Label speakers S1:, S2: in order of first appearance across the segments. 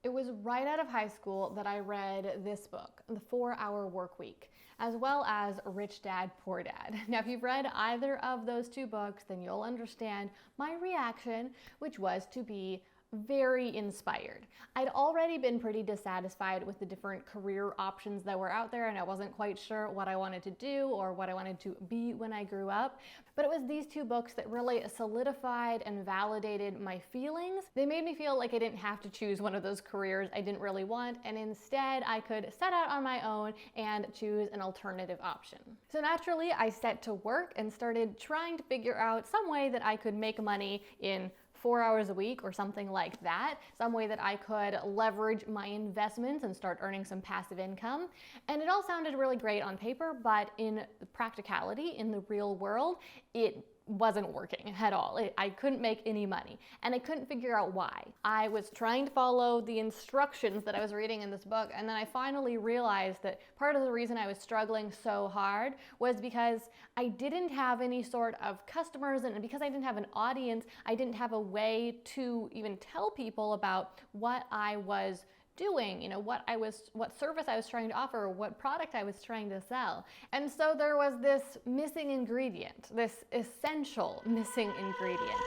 S1: It was right out of high school that I read this book, The 4-Hour Workweek, as well as Rich Dad, Poor Dad. Now, if you've read either of those two books, then you'll understand my reaction, which was to be very inspired. I'd already been pretty dissatisfied with the different career options that were out there, and I wasn't quite sure what I wanted to do or what I wanted to be when I grew up. But it was these two books that really solidified and validated my feelings. They made me feel like I didn't have to choose one of those careers I didn't really want, and instead I could set out on my own and choose an alternative option. So naturally, I set to work and started trying to figure out some way that I could make money in 4 hours a week or something like that, some way that I could leverage my investments and start earning some passive income. And it all sounded really great on paper, but in practicality, in the real world, it wasn't working at all. I couldn't make any money, and I couldn't figure out why. I was trying to follow the instructions that I was reading in this book, and then I finally realized that part of the reason I was struggling so hard was because I didn't have any sort of customers, and because I didn't have an audience, I didn't have a way to even tell people about what I was doing, what service I was trying to offer, what product I was trying to sell. And so there was this missing ingredient, this essential missing ingredient.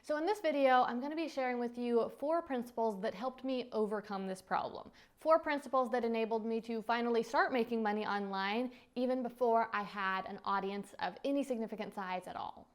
S1: So in this video, I'm going to be sharing with you 4 principles that helped me overcome this problem. 4 principles that enabled me to finally start making money online even before I had an audience of any significant size at all.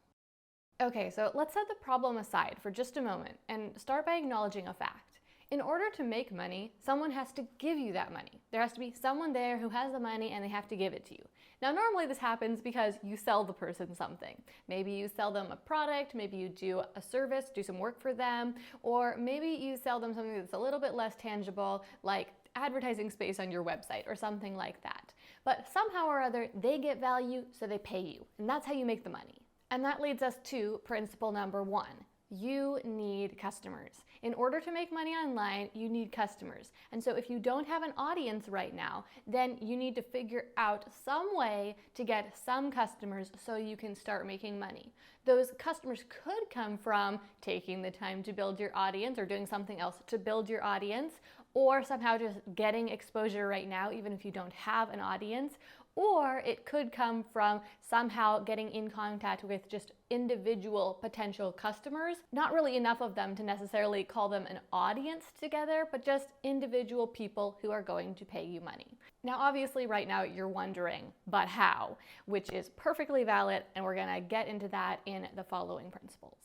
S1: Okay, so let's set the problem aside for just a moment and start by acknowledging a fact. In order to make money, someone has to give you that money. There has to be someone there who has the money and they have to give it to you. Now, normally this happens because you sell the person something. Maybe you sell them a product, maybe you do a service, do some work for them, or maybe you sell them something that's a little bit less tangible, like advertising space on your website or something like that. But somehow or other, they get value, so they pay you, and that's how you make the money. And that leads us to principle number 1. You need customers. In order to make money online, you need customers. And so if you don't have an audience right now, then you need to figure out some way to get some customers so you can start making money. Those customers could come from taking the time to build your audience or doing something else to build your audience, or somehow just getting exposure right now, even if you don't have an audience. Or it could come from somehow getting in contact with just individual potential customers. Not really enough of them to necessarily call them an audience together, but just individual people who are going to pay you money. Now, obviously right now you're wondering, but how? Which is perfectly valid, and we're gonna get into that in the following principles.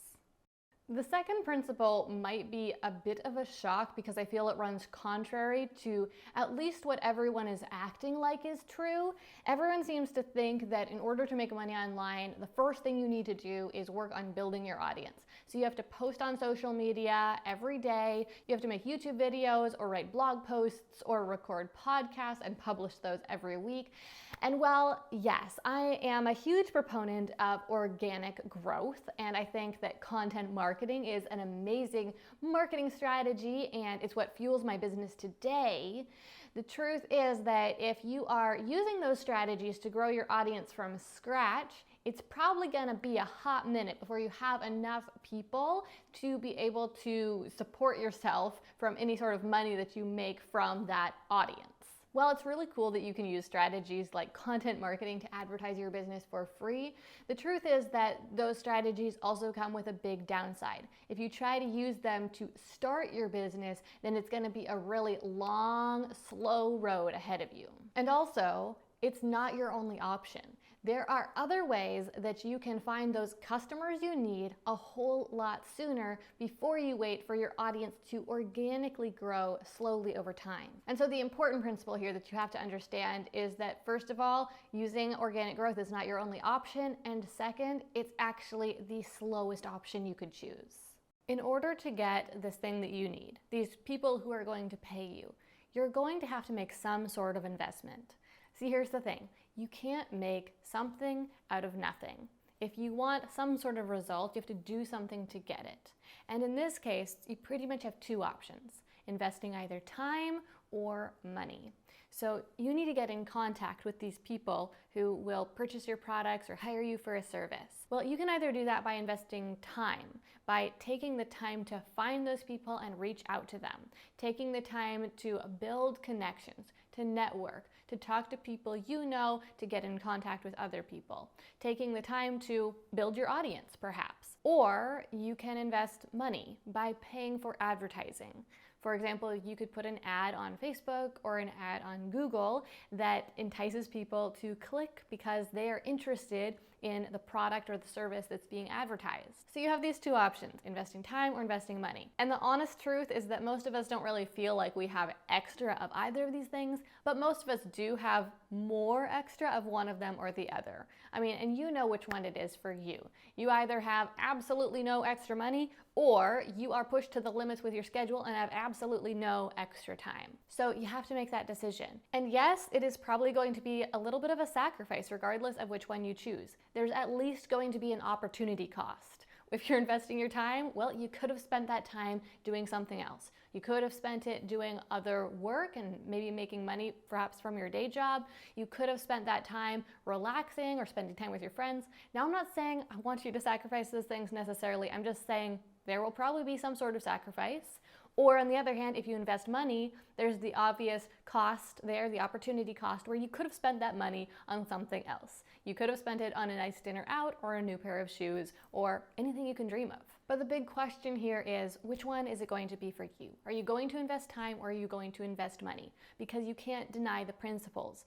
S1: The second principle might be a bit of a shock because I feel it runs contrary to at least what everyone is acting like is true. Everyone seems to think that in order to make money online, the first thing you need to do is work on building your audience. So you have to post on social media every day, you have to make YouTube videos or write blog posts or record podcasts and publish those every week. And while, yes, I am a huge proponent of organic growth, and I think that content marketing is an amazing marketing strategy and it's what fuels my business today, the truth is that if you are using those strategies to grow your audience from scratch, it's probably gonna be a hot minute before you have enough people to be able to support yourself from any sort of money that you make from that audience. While it's really cool that you can use strategies like content marketing to advertise your business for free, the truth is that those strategies also come with a big downside. If you try to use them to start your business, then it's going to be a really long, slow road ahead of you. And also, it's not your only option. There are other ways that you can find those customers you need a whole lot sooner before you wait for your audience to organically grow slowly over time. And so the important principle here that you have to understand is that, first of all, using organic growth is not your only option, and second, it's actually the slowest option you could choose. In order to get this thing that you need, these people who are going to pay you, you're going to have to make some sort of investment. See, here's the thing. You can't make something out of nothing. If you want some sort of result, you have to do something to get it. And in this case, you pretty much have 2 options: investing either time or money. So you need to get in contact with these people who will purchase your products or hire you for a service. Well, you can either do that by investing time, by taking the time to find those people and reach out to them, taking the time to build connections, to network, to talk to people you know, to get in contact with other people, taking the time to build your audience, perhaps. Or you can invest money by paying for advertising. For example, you could put an ad on Facebook or an ad on Google that entices people to click because they are interested in the product or the service that's being advertised. So you have these two options, investing time or investing money. And the honest truth is that most of us don't really feel like we have extra of either of these things, but most of us do have more extra of one of them or the other. I mean, and you know which one it is for you. You either have absolutely no extra money or you are pushed to the limits with your schedule and have absolutely no extra time. So you have to make that decision. And yes, it is probably going to be a little bit of a sacrifice regardless of which one you choose. There's at least going to be an opportunity cost. If you're investing your time, well, you could have spent that time doing something else. You could have spent it doing other work and maybe making money perhaps from your day job. You could have spent that time relaxing or spending time with your friends. Now, I'm not saying I want you to sacrifice those things necessarily. I'm just saying there will probably be some sort of sacrifice. Or on the other hand, if you invest money, there's the obvious cost there, the opportunity cost, where you could have spent that money on something else. You could have spent it on a nice dinner out or a new pair of shoes or anything you can dream of. But the big question here is, which one is it going to be for you? Are you going to invest time or are you going to invest money? Because you can't deny the principles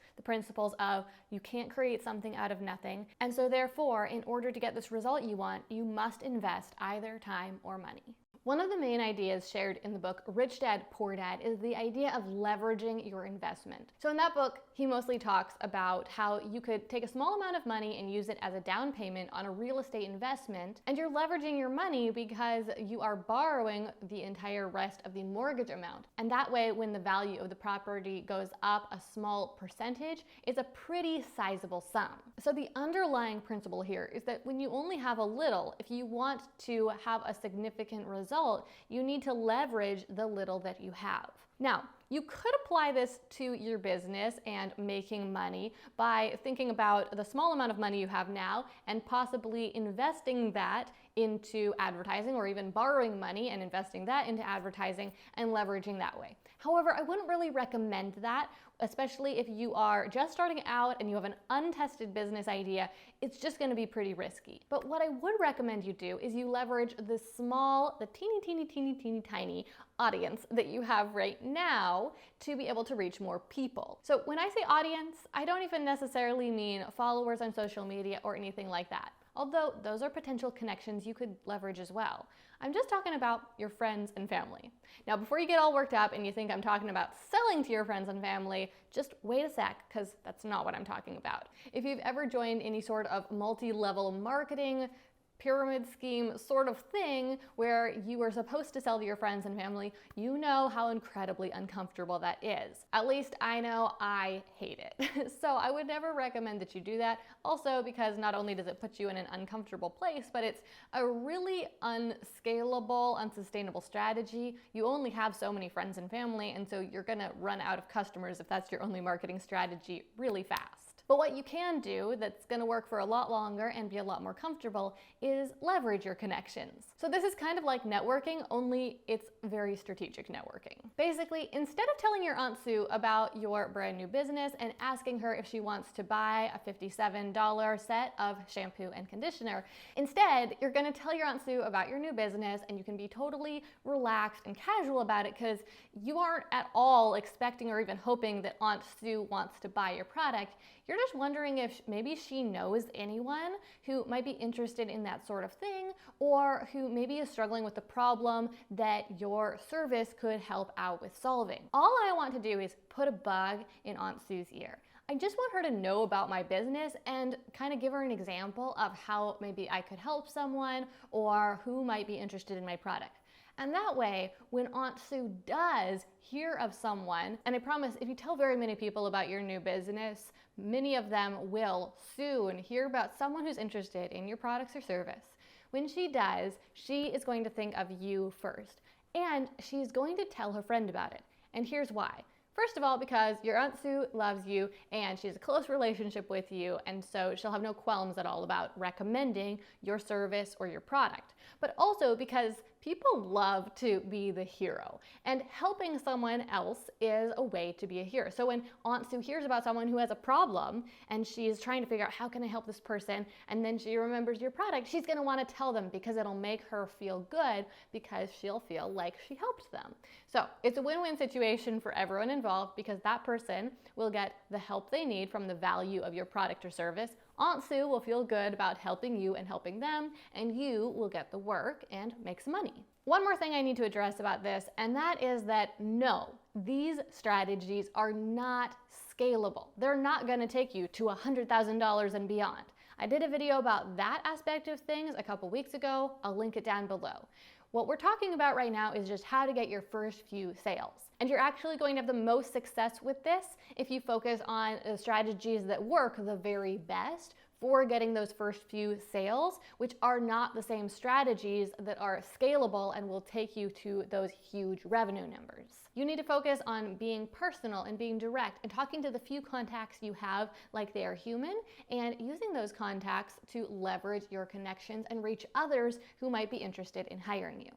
S1: of you can't create something out of nothing. And so therefore, in order to get this result you want, you must invest either time or money. One of the main ideas shared in the book Rich Dad, Poor Dad is the idea of leveraging your investment. So in that book, he mostly talks about how you could take a small amount of money and use it as a down payment on a real estate investment, and you're leveraging your money because you are borrowing the entire rest of the mortgage amount. And that way, when the value of the property goes up a small percentage, it's a pretty sizable sum. So the underlying principle here is that when you only have a little, if you want to have a significant result, you need to leverage the little that you have. Now, you could apply this to your business and making money by thinking about the small amount of money you have now and possibly investing that into advertising, or even borrowing money and investing that into advertising and leveraging that way. However, I wouldn't really recommend that, especially if you are just starting out and you have an untested business idea. It's just going to be pretty risky. But what I would recommend you do is you leverage the teeny tiny audience that you have right now to be able to reach more people. So when I say audience, I don't even necessarily mean followers on social media or anything like that, although those are potential connections you could leverage as well. I'm just talking about your friends and family. Now, before you get all worked up and you think I'm talking about selling to your friends and family, just wait a sec, because that's not what I'm talking about. If you've ever joined any sort of multi-level marketing pyramid scheme sort of thing where you are supposed to sell to your friends and family, you know how incredibly uncomfortable that is. At least I know I hate it. So I would never recommend that you do that. Also, because not only does it put you in an uncomfortable place, but it's a really unscalable, unsustainable strategy. You only have so many friends and family, and so you're gonna run out of customers if that's your only marketing strategy really fast. But what you can do that's going to work for a lot longer and be a lot more comfortable is leverage your connections. So this is kind of like networking, only it's very strategic networking. Basically, instead of telling your Aunt Sue about your brand new business and asking her if she wants to buy a $57 set of shampoo and conditioner, instead, you're going to tell your Aunt Sue about your new business, and you can be totally relaxed and casual about it because you aren't at all expecting or even hoping that Aunt Sue wants to buy your product. You're just wondering if maybe she knows anyone who might be interested in that sort of thing, or who maybe is struggling with the problem that your service could help out with solving. All I want to do is put a bug in Aunt Sue's ear. I just want her to know about my business and kind of give her an example of how maybe I could help someone or who might be interested in my product. And that way, when Aunt Sue does hear of someone, and I promise if you tell very many people about your new business, many of them will soon hear about someone who's interested in your products or service. When she does, she is going to think of you first, and she's going to tell her friend about it. And here's why. First of all, because your Aunt Sue loves you and she has a close relationship with you, and so she'll have no qualms at all about recommending your service or your product. But also because people love to be the hero, and helping someone else is a way to be a hero. So when Aunt Sue hears about someone who has a problem and she's trying to figure out how can I help this person, and then she remembers your product, she's going to want to tell them because it'll make her feel good because she'll feel like she helped them. So it's a win-win situation for everyone involved because that person will get the help they need from the value of your product or service. Aunt Sue will feel good about helping you and helping them, and you will get the work and make some money. One more thing I need to address about this, and that is that no, these strategies are not scalable. They're not going to take you to $100,000 and beyond. I did a video about that aspect of things a couple weeks ago. I'll link it down below. What we're talking about right now is just how to get your first few sales. And you're actually going to have the most success with this if you focus on the strategies that work the very best for getting those first few sales, which are not the same strategies that are scalable and will take you to those huge revenue numbers. You need to focus on being personal and being direct and talking to the few contacts you have like they are human, and using those contacts to leverage your connections and reach others who might be interested in hiring you.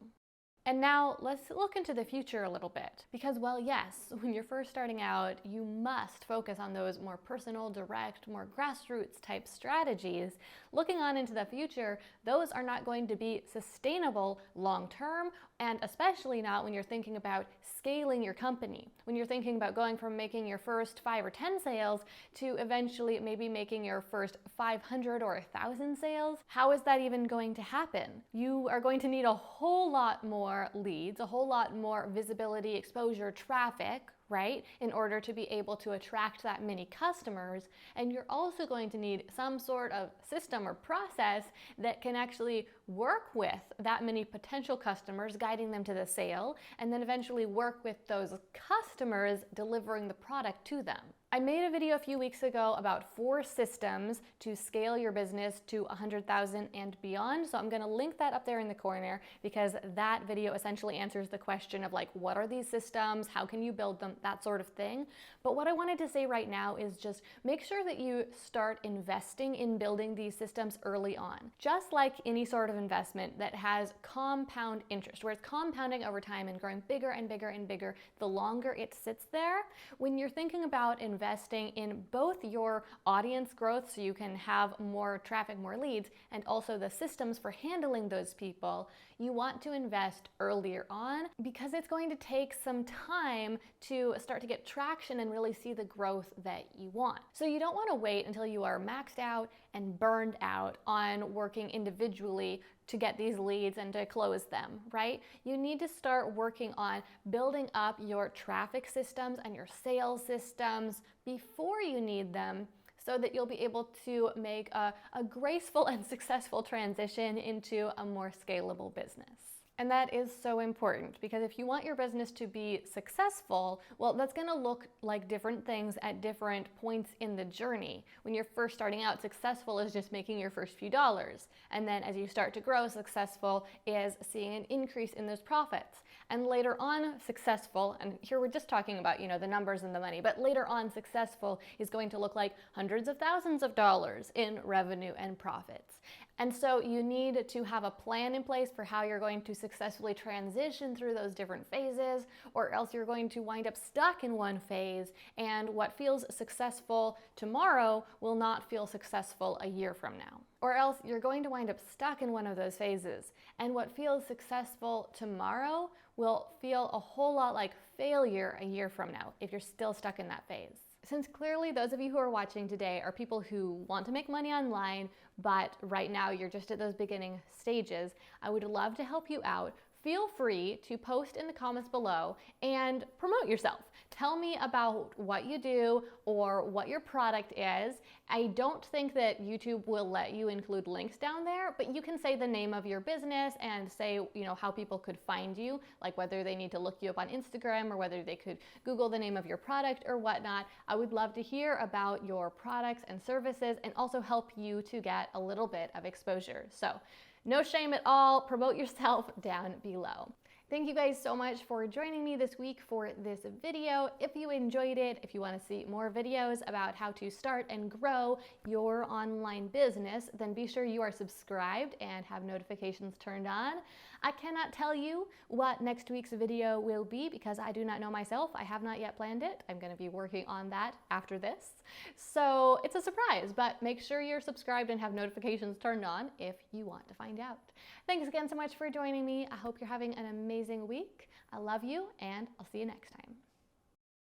S1: And now let's look into the future a little bit, because while yes, when you're first starting out, you must focus on those more personal, direct, more grassroots type strategies, looking on into the future, those are not going to be sustainable long term, and especially not when you're thinking about scaling your company. When you're thinking about going from making your first 5 or 10 sales to eventually maybe making your first 500 or 1,000 sales, how is that even going to happen? You are going to need a whole lot more leads, a whole lot more visibility, exposure, traffic, right, in order to be able to attract that many customers. And you're also going to need some sort of system or process that can actually work with that many potential customers, guiding them to the sale, and then eventually work with those customers delivering the product to them. I made a video a few weeks ago about 4 systems to scale your business to 100,000 and beyond. So I'm going to link that up there in the corner, because that video essentially answers the question of like, what are these systems? How can you build them? That sort of thing. But what I wanted to say right now is just make sure that you start investing in building these systems early on. Just like any sort of investment that has compound interest, where it's compounding over time and growing bigger and bigger and bigger the longer it sits there. When you're thinking about investing in both your audience growth so you can have more traffic, more leads, and also the systems for handling those people, you want to invest earlier on, because it's going to take some time to start to get traction and really see the growth that you want. So you don't want to wait until you are maxed out and burned out on working individually to get these leads and to close them, right? You need to start working on building up your traffic systems and your sales systems before you need them, so that you'll be able to make a graceful and successful transition into a more scalable business. And that is so important, because if you want your business to be successful, well, that's going to look like different things at different points in the journey. When you're first starting out, successful is just making your first few dollars. And then as you start to grow, successful is seeing an increase in those profits. And later on, successful, and here we're just talking about, the numbers and the money, but later on, successful is going to look like hundreds of thousands of dollars in revenue and profits. And so you need to have a plan in place for how you're going to successfully transition through those different phases, or else you're going to wind up stuck in one phase, and what feels successful tomorrow will not feel successful a year from now. Or else you're going to wind up stuck in one of those phases, and what feels successful tomorrow will feel a whole lot like failure a year from now if you're still stuck in that phase. Since clearly those of you who are watching today are people who want to make money online, but right now you're just at those beginning stages, I would love to help you out. Feel free to post in the comments below and promote yourself. Tell me about what you do or what your product is. I don't think that YouTube will let you include links down there, but you can say the name of your business and say, how people could find you, like whether they need to look you up on Instagram or whether they could Google the name of your product or whatnot. I would love to hear about your products and services, and also help you to get a little bit of exposure. So no shame at all, promote yourself down below. Thank you guys so much for joining me this week for this video. If you enjoyed it, if you want to see more videos about how to start and grow your online business, then be sure you are subscribed and have notifications turned on. I cannot tell you what next week's video will be because I do not know myself. I have not yet planned it. I'm going to be working on that after this. So it's a surprise, but make sure you're subscribed and have notifications turned on if you want to find out. Thanks again so much for joining me. I hope you're having an amazing week. I love you, and I'll see you next time.